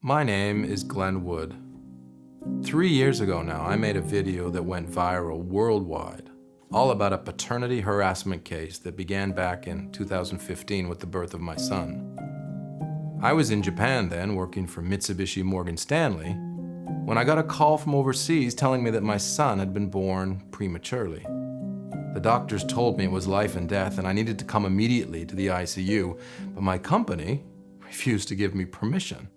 My name is Glen Wood. 3 years ago now, I made a video that went viral worldwide, all about a paternity harassment case that began back in 2015 with the birth of my son. I was in Japan then, working for Mitsubishi Morgan Stanley, when I got a call from overseas telling me that my son had been born prematurely. The doctors told me it was life and death and I needed to come immediately to the ICU, but my company refused to give me permission.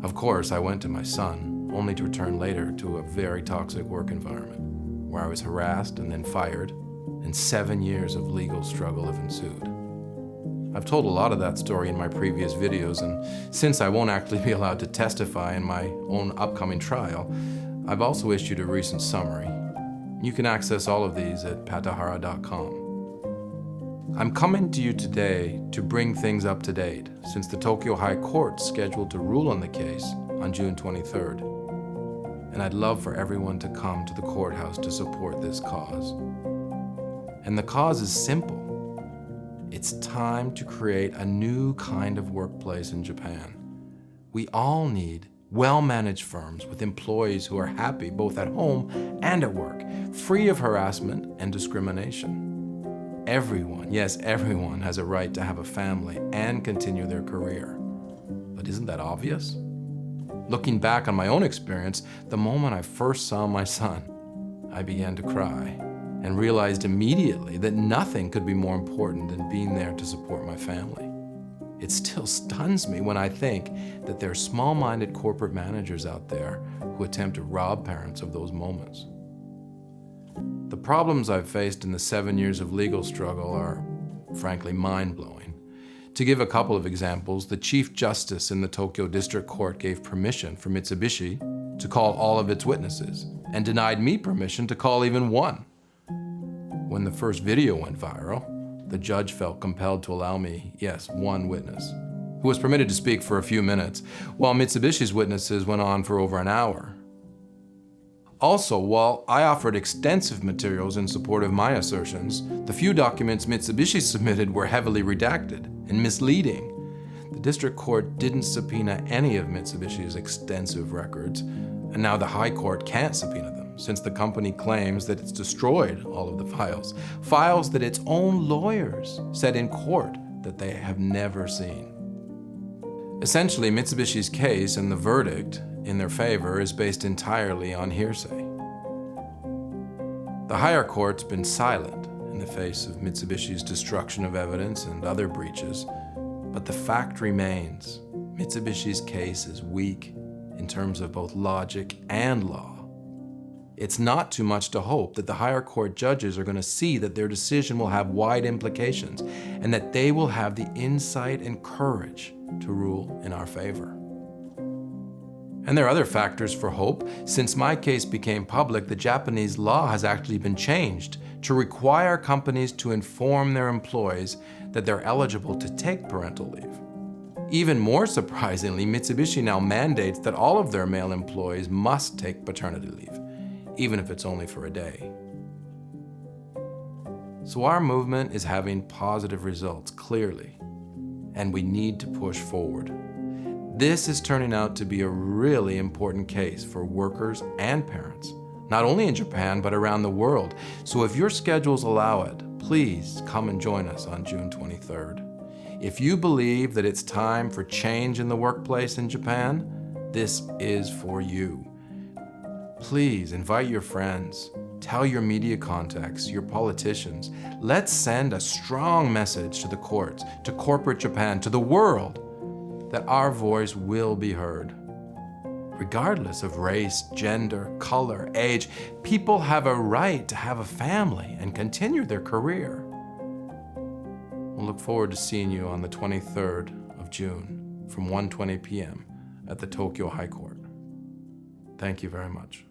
Of course, I went to my son, only to return later to a very toxic work environment, where I was harassed and then fired, and 7 years of legal struggle have ensued. I've told a lot of that story in my previous videos, and since I won't actually be allowed to testify in my own upcoming trial, I've also issued a recent summary. You can access all of these at patahara.com. I'm coming to you today to bring things up to date, since the Tokyo High Court's scheduled to rule on the case on June 23rd. And I'd love for everyone to come to the courthouse to support this cause. And the cause is simple. It's time to create a new kind of workplace in Japan. We all need well-managed firms with employees who are happy both at home and at work, free of harassment and discrimination. Everyone, yes, everyone has a right to have a family and continue their career. But isn't that obvious? Looking back on my own experience, the moment I first saw my son, I began to cry and realized immediately that nothing could be more important than being there to support my family. It still stuns me when I think that there are small-minded corporate managers out there who attempt to rob parents of those moments. The problems I've faced in the 7 years of legal struggle are, frankly, mind-blowing. To give a couple of examples, the Chief Justice in the Tokyo District Court gave permission for Mitsubishi to call all of its witnesses and denied me permission to call even one. When the first video went viral, the judge felt compelled to allow me, yes, one witness, who was permitted to speak for a few minutes, while Mitsubishi's witnesses went on for over an hour. Also, while I offered extensive materials in support of my assertions, the few documents Mitsubishi submitted were heavily redacted and misleading. The district court didn't subpoena any of Mitsubishi's extensive records, and now the High Court can't subpoena them, since the company claims that it's destroyed all of the files that its own lawyers said in court that they have never seen. Essentially, Mitsubishi's case and the verdict in their favor is based entirely on hearsay. The higher court's been silent in the face of Mitsubishi's destruction of evidence and other breaches, but the fact remains, Mitsubishi's case is weak in terms of both logic and law. It's not too much to hope that the higher court judges are going to see that their decision will have wide implications and that they will have the insight and courage to rule in our favor. And there are other factors for hope. Since my case became public, the Japanese law has actually been changed to require companies to inform their employees that they're eligible to take parental leave. Even more surprisingly, Mitsubishi now mandates that all of their male employees must take paternity leave, even if it's only for a day. So our movement is having positive results, clearly, and we need to push forward. This is turning out to be a really important case for workers and parents, not only in Japan, but around the world. So if your schedules allow it, please come and join us on June 23rd. If you believe that it's time for change in the workplace in Japan, this is for you. Please invite your friends, tell your media contacts, your politicians. Let's send a strong message to the courts, to corporate Japan, to the world, that our voice will be heard. Regardless of race, gender, color, age, people have a right to have a family and continue their career. We'll look forward to seeing you on the 23rd of June from 1:20 p.m. at the Tokyo High Court. Thank you very much.